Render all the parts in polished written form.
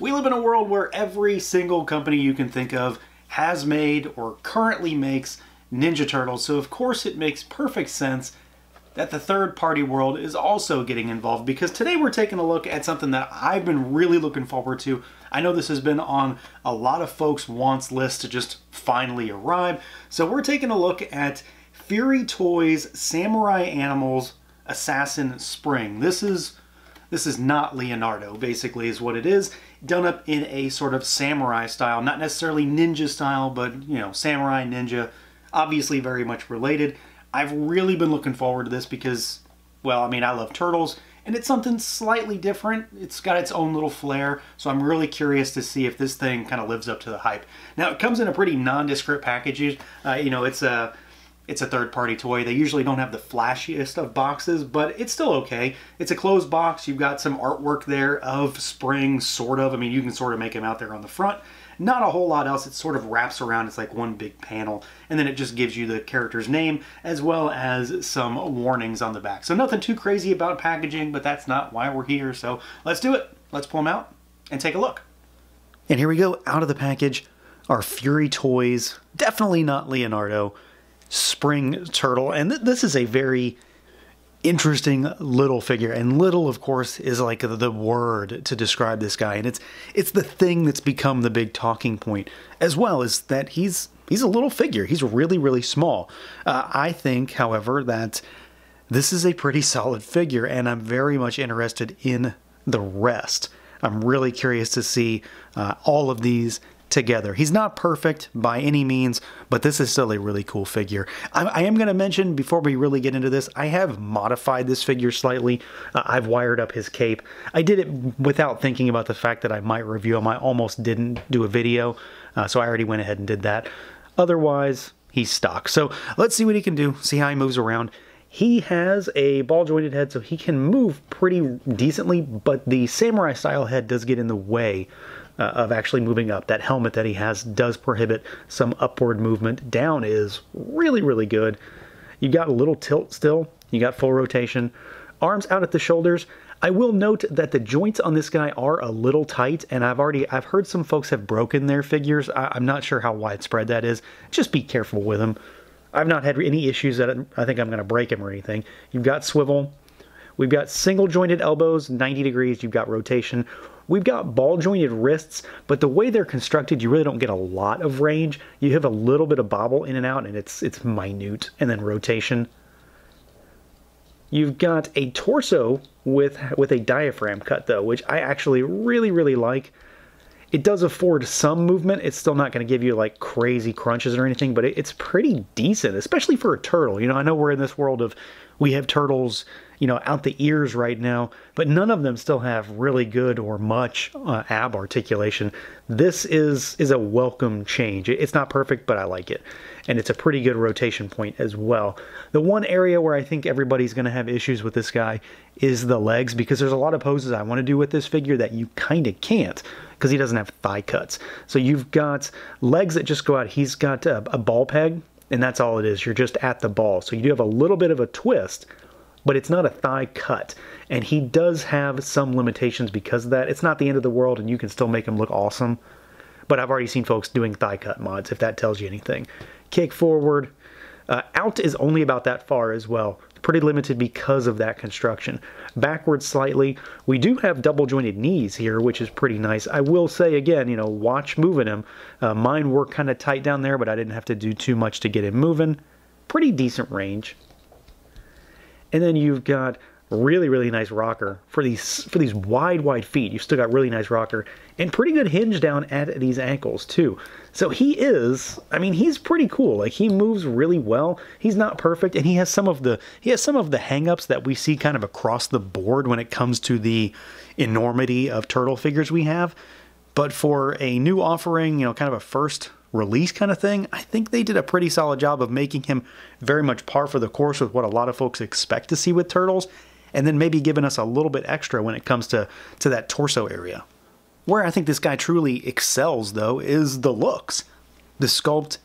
We live in a world where every single company you can think of has made or currently makes Ninja Turtles, so of course it makes perfect sense that the third-party world is also getting involved, because today we're taking a look at something that I've been really looking forward to. I know this has been on a lot of folks' wants list to just finally arrive, so we're taking a look at Fury Toys Samurai Animals Assassin Spring. This is not Leonardo, basically, is what it is. Done up in a sort of samurai style, not necessarily ninja style, but, you know, samurai, ninja, obviously very much related. I've really been looking forward to this because, well, I mean, I love turtles, and it's something slightly different. It's got its own little flair, so I'm really curious to see if this thing kind of lives up to the hype. Now, it comes in a pretty nondescript package. You know, it's a third-party toy. They usually don't have the flashiest of boxes, but it's still okay. It's a closed box. You've got some artwork there of Spring, sort of. I mean, you can sort of make him out there on the front. Not a whole lot else. It sort of wraps around. It's like one big panel, and then it just gives you the character's name as well as some warnings on the back. So nothing too crazy about packaging, but that's not why we're here. So let's do it. Let's pull them out and take a look. And here we go. Out of the package are Fury Toys, definitely not Leonardo, Spring Turtle. And this is a very interesting little figure, and little, of course, is like the word to describe this guy, and it's the thing that's become the big talking point, as well as that he's a little figure. He's really small. I think, however, that this is a pretty solid figure, and I'm very much interested in the rest. I'm really curious to see all of these together. He's not perfect by any means, but this is still a really cool figure. I am going to mention, before we really get into this, I have modified this figure slightly. I've wired up his cape. I did it without thinking about the fact that I might review him. I almost didn't do a video, so I already went ahead and did that. Otherwise, he's stock. So let's see what he can do, see how he moves around. He has a ball-jointed head, so he can move pretty decently, but the samurai style head does get in the way of actually moving up. That helmet that he has does prohibit some upward movement. Down is really good. You got a little tilt still. You got full rotation. Arms out at the shoulders. I will note that the joints on this guy are a little tight, and I've heard some folks have broken their figures. I'm not sure how widespread that is. Just be careful with him. I've not had any issues that I think I'm going to break him or anything. You've got swivel. We've got single jointed elbows, 90 degrees. You've got rotation. We've got ball jointed wrists, but the way they're constructed, you really don't get a lot of range. You have a little bit of bobble in and out, and it's minute, and then rotation. You've got a torso with a diaphragm cut, though, which I actually really like. It does afford some movement. It's still not going to give you like crazy crunches or anything, but it's pretty decent, especially for a turtle. You know, I know we're in this world of, we have turtles, you know, out the ears right now, but none of them still have really good or much ab articulation. This is a welcome change. It's not perfect, but I like it. And it's a pretty good rotation point as well. The one area where I think everybody's going to have issues with this guy is the legs, because there's a lot of poses I want to do with this figure that you kind of can't, because he doesn't have thigh cuts. So you've got legs that just go out. He's got a ball peg, and that's all it is. You're just at the ball. So you do have a little bit of a twist, but it's not a thigh cut. And he does have some limitations because of that. It's not the end of the world, and you can still make him look awesome. But I've already seen folks doing thigh cut mods, if that tells you anything. Kick forward. Out is only about that far as well. Pretty limited because of that construction. Backwards slightly. We do have double jointed knees here, which is pretty nice. I will say again, you know, watch moving him. Mine were kind of tight down there, but I didn't have to do too much to get him moving. Pretty decent range. And then you've got really nice rocker for these wide feet. You've still got really nice rocker and pretty good hinge down at these ankles too. So he is, I mean, he's pretty cool. Like, he moves really well. He's not perfect, and he has some of the hang-ups that we see kind of across the board when it comes to the enormity of turtle figures we have. But for a new offering, you know, kind of a first release kind of thing, I think they did a pretty solid job of making him very much par for the course with what a lot of folks expect to see with turtles, and then maybe giving us a little bit extra when it comes to that torso area. Where I think this guy truly excels, though, is the looks. The sculpt,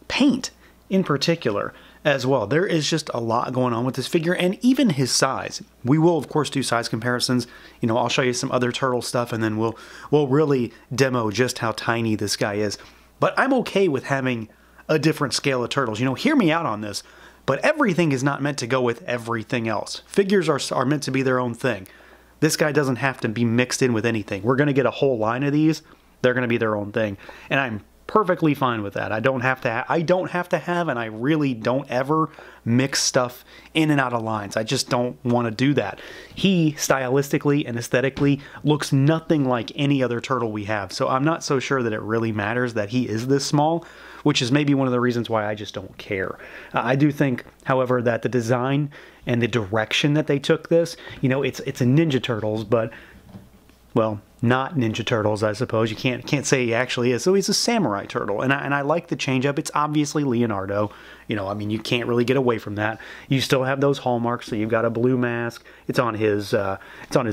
paint in particular. as well. There is just a lot going on with this figure, and even his size. We will, of course, do size comparisons. You know, I'll show you some other turtle stuff, and then we'll really demo just how tiny this guy is. But I'm okay with having a different scale of turtles. You know, hear me out on this, but everything is not meant to go with everything else. Figures are meant to be their own thing. This guy doesn't have to be mixed in with anything. We're going to get a whole line of these. They're going to be their own thing, and I'm perfectly fine with that. I don't have to have, and I really don't ever mix stuff in and out of lines. I just don't want to do that. He, stylistically and aesthetically, looks nothing like any other turtle we have, so I'm not so sure that it really matters that he is this small, which is maybe one of the reasons why I just don't care. I do think, however, that the design and the direction that they took this, you know, it's a Ninja Turtles, but, well, not Ninja Turtles, I suppose. You can't say he actually is. So he's a samurai turtle, and I like the change up. It's obviously Leonardo. You know, I mean, you can't really get away from that. You still have those hallmarks. So you've got a blue mask. It's on his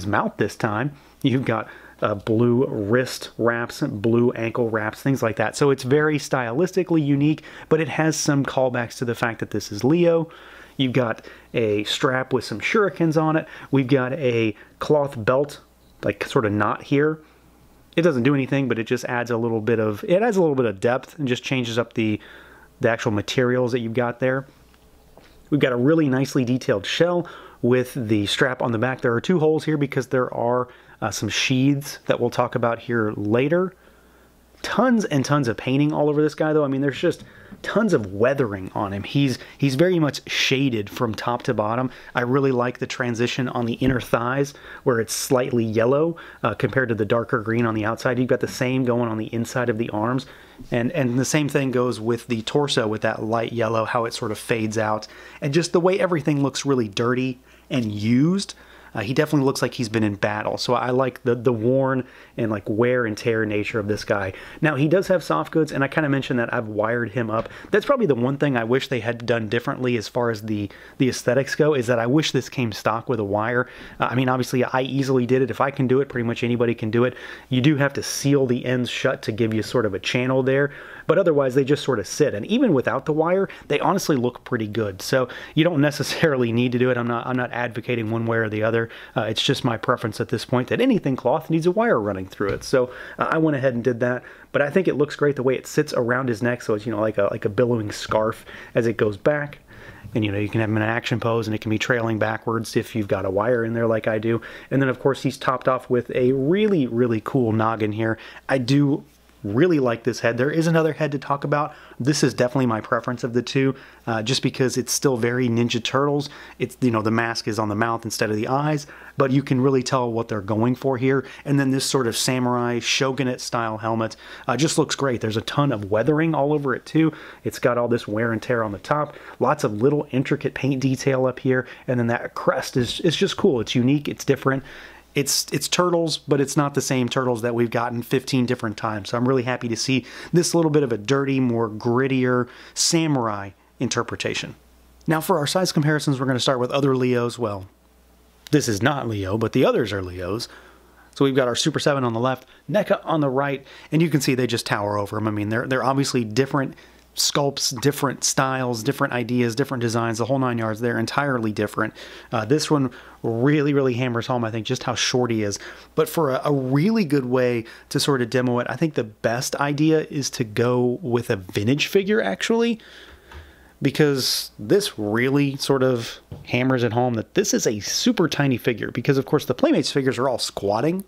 mouth this time. You've got blue wrist wraps, blue ankle wraps, things like that. So it's very stylistically unique, but it has some callbacks to the fact that this is Leo. You've got a strap with some shurikens on it. We've got a cloth belt, like sort of knot here. It doesn't do anything, but it just adds a little bit of depth and just changes up the actual materials that you've got there. We've got a really nicely detailed shell with the strap on the back. There are two holes here because there are some sheaths that we'll talk about here later. Tons and tons of painting all over this guy, though. I mean, there's just tons of weathering on him. He's very much shaded from top to bottom. I really like the transition on the inner thighs where it's slightly yellow compared to the darker green on the outside. You've got the same going on the inside of the arms, and the same thing goes with the torso with that light yellow, how it sort of fades out, and just the way everything looks really dirty and used. He definitely looks like he's been in battle, so I like the worn and like wear and tear nature of this guy. Now, he does have soft goods, and I kind of mentioned that I've wired him up. That's probably the one thing I wish they had done differently as far as the aesthetics go, is that I wish this came stock with a wire. I mean, obviously, I easily did it. If I can do it, pretty much anybody can do it. You do have to seal the ends shut to give you sort of a channel there, but otherwise they just sort of sit. And even without the wire, they honestly look pretty good. So you don't necessarily need to do it. I'm not advocating one way or the other. It's just my preference at this point that anything cloth needs a wire running through it. So I went ahead and did that. But I think it looks great the way it sits around his neck. So it's, you know, like a billowing scarf as it goes back. And, you know, you can have him in an action pose, and it can be trailing backwards if you've got a wire in there like I do. And then, of course, he's topped off with a really, really cool noggin here. I do really like this head. There is another head to talk about. This is definitely my preference of the two, just because it's still very Ninja Turtles. It's, you know, the mask is on the mouth instead of the eyes, but you can really tell what they're going for here. And then this sort of samurai shogunate style helmet just looks great. There's a ton of weathering all over it too. It's got all this wear and tear on the top, lots of little intricate paint detail up here, and then that crest is just cool. It's unique, it's different. It's turtles, but it's not the same turtles that we've gotten 15 different times. So I'm really happy to see this little bit of a dirty, more grittier samurai interpretation. Now for our size comparisons, we're going to start with other Leos. Well, this is not Leo, but the others are Leos. So we've got our Super 7 on the left, NECA on the right, and you can see they just tower over them. I mean, they're obviously different sculpts, different styles, different ideas, different designs, the whole 9 yards. They're entirely different. This one really, really hammers home, I think, just how short he is. But for a really good way to sort of demo it, I think the best idea is to go with a vintage figure, actually, because this really sort of hammers it home that this is a super tiny figure, because, of course, the Playmates figures are all squatting.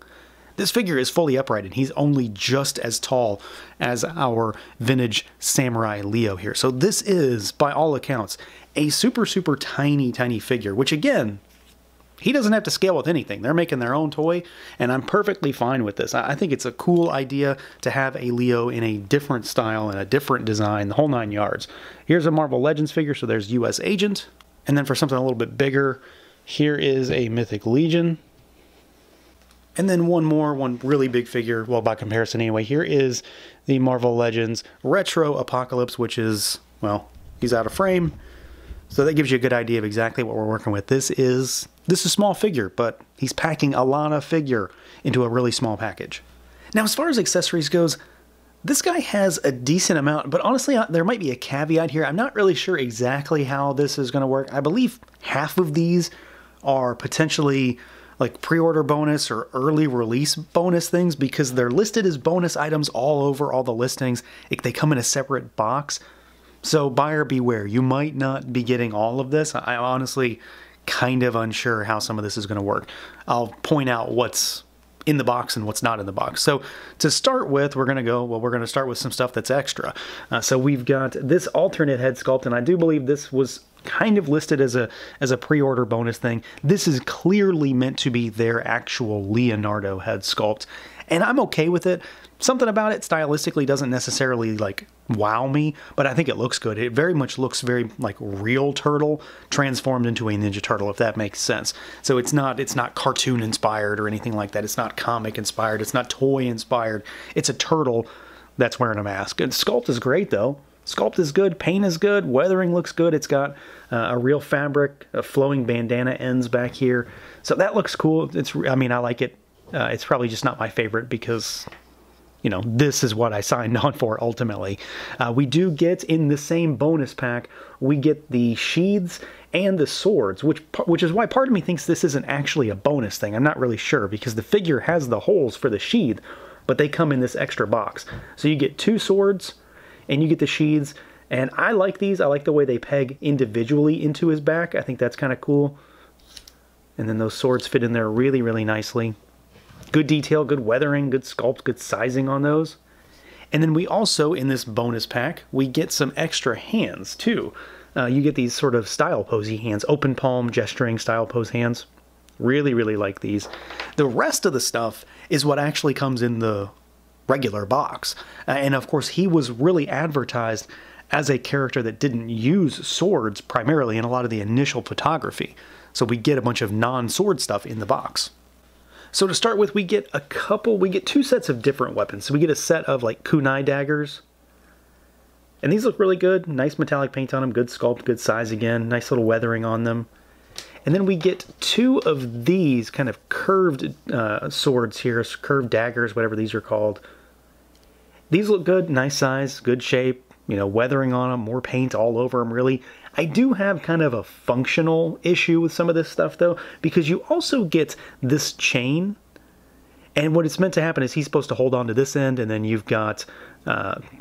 This figure is fully upright, and he's only just as tall as our vintage samurai Leo here. So this is, by all accounts, a super, super tiny, tiny figure, which, again, he doesn't have to scale with anything. They're making their own toy, and I'm perfectly fine with this. I think it's a cool idea to have a Leo in a different style and a different design, the whole 9 yards. Here's a Marvel Legends figure, so there's US Agent. And then for something a little bit bigger, here is a Mythic Legion. And then one really big figure, well, by comparison anyway, here is the Marvel Legends Retro Apocalypse, which is, well, he's out of frame. So that gives you a good idea of exactly what we're working with. This is a small figure, but he's packing a lot of figure into a really small package. Now, as far as accessories goes, This guy has a decent amount, but honestly, there might be a caveat here. I'm not really sure exactly how this is going to work. I believe half of these are potentially like pre-order bonus or early release bonus things because they're listed as bonus items all over all the listings. They come in a separate box. So buyer beware. You might not be getting all of this. I'm honestly kind of unsure how some of this is going to work. I'll point out what's in the box and what's not in the box. So to start with, we're going to start with some stuff that's extra. So we've got this alternate head sculpt, and I do believe this was kind of listed as a pre-order bonus thing. This is clearly meant to be their actual Leonardo head sculpt, and I'm okay with it. Something about it stylistically doesn't necessarily like wow me, but I think it looks good. It very much looks very like real turtle transformed into a Ninja Turtle, if that makes sense. So it's not cartoon inspired or anything like that. It's not comic inspired. It's not toy inspired. It's a turtle that's wearing a mask. And sculpt is great though. Sculpt is good, paint is good, weathering looks good. It's got a real fabric, flowing bandana ends back here. So that looks cool. I mean, I like it. It's probably just not my favorite because, you know, this is what I signed on for ultimately. We do get in the same bonus pack, we get the sheaths and the swords, which is why part of me thinks this isn't actually a bonus thing. I'm not really sure because the figure has the holes for the sheath, but they come in this extra box. So you get 2 swords and you get the sheaths, and I like these. I like the way they peg individually into his back. I think that's kind of cool. And then those swords fit in there really, really nicely. Good detail, good weathering, good sculpt, good sizing on those. And then we also, in this bonus pack, we get some extra hands too. You get these sort of style posy hands, open palm, gesturing style pose hands. Really, really like these. The rest of the stuff is what actually comes in the regular box. And of course, he was really advertised as a character that didn't use swords primarily in a lot of the initial photography. So we get a bunch of non-sword stuff in the box. So to start with, we get 2 sets of different weapons. So we get a set of like kunai daggers. And these look really good. Nice metallic paint on them, good sculpt, good size again, nice little weathering on them. And then we get 2 of these kind of curved swords here, curved daggers, whatever these are called. These look good, nice size, good shape, you know, weathering on them, more paint all over them, really. I do have kind of a functional issue with some of this stuff, though, because you also get this chain. And what it's meant to happen is he's supposed to hold on to this end, and then you've got,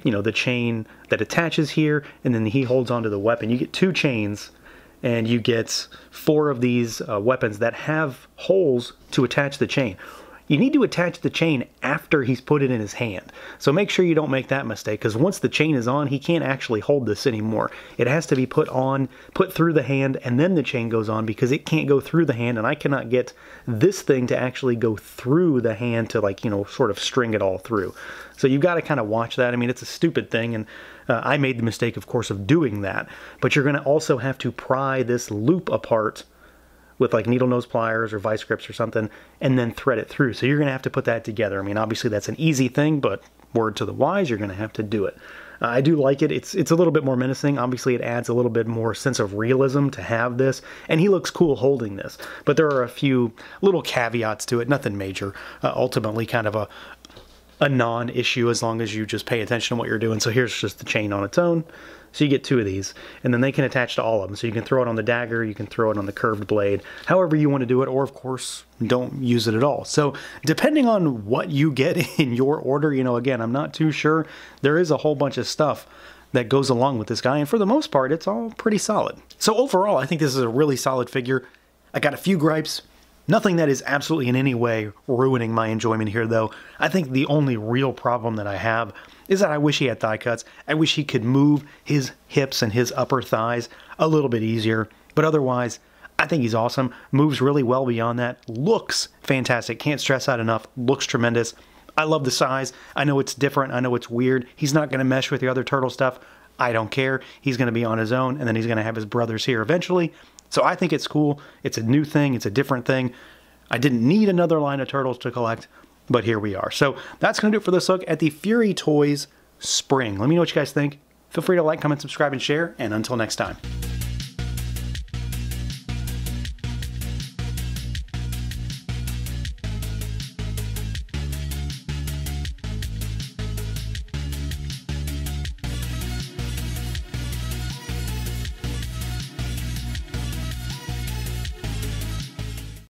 you know, the chain that attaches here, and then he holds onto the weapon. You get 2 chains, and you get 4 of these weapons that have holes to attach the chain. You need to attach the chain after he's put it in his hand. So make sure you don't make that mistake, because once the chain is on, he can't actually hold this anymore. It has to be put through the hand, and then the chain goes on, because it can't go through the hand, and I cannot get this thing to actually go through the hand to, like, you know, sort of string it all through. So you've got to kind of watch that. I mean, it's a stupid thing, and I made the mistake, of course, of doing that. But you're going to also have to pry this loop apart with like needle nose pliers or vice grips or something, and then thread it through. So you're going to have to put that together. I mean, obviously that's an easy thing, but word to the wise, you're going to have to do it. I do like it. It's a little bit more menacing. Obviously, it adds a little bit more sense of realism to have this, and he looks cool holding this. But there are a few little caveats to it, nothing major. Ultimately, kind of a non-issue as long as you just pay attention to what you're doing. So here's just the chain on its own. So you get 2 of these, and then they can attach to all of them. So you can throw it on the dagger, you can throw it on the curved blade, however you want to do it, or of course, don't use it at all. So depending on what you get in your order, you know, again, I'm not too sure. There is a whole bunch of stuff that goes along with this guy, and for the most part, it's all pretty solid. So overall, I think this is a really solid figure. I got a few gripes. Nothing that is absolutely in any way ruining my enjoyment here, though. I think the only real problem that I have is that I wish he had thigh cuts. I wish he could move his hips and his upper thighs a little bit easier. But otherwise, I think he's awesome. Moves really well beyond that. Looks fantastic. Can't stress that enough. Looks tremendous. I love the size. I know it's different. I know it's weird. He's not going to mesh with the other turtle stuff. I don't care. He's going to be on his own, and then he's going to have his brothers here eventually. So I think it's cool. It's a new thing. It's a different thing. I didn't need another line of turtles to collect, but here we are. So that's going to do it for this look at the Fury Toys Spring. Let me know what you guys think. Feel free to like, comment, subscribe, and share, and until next time.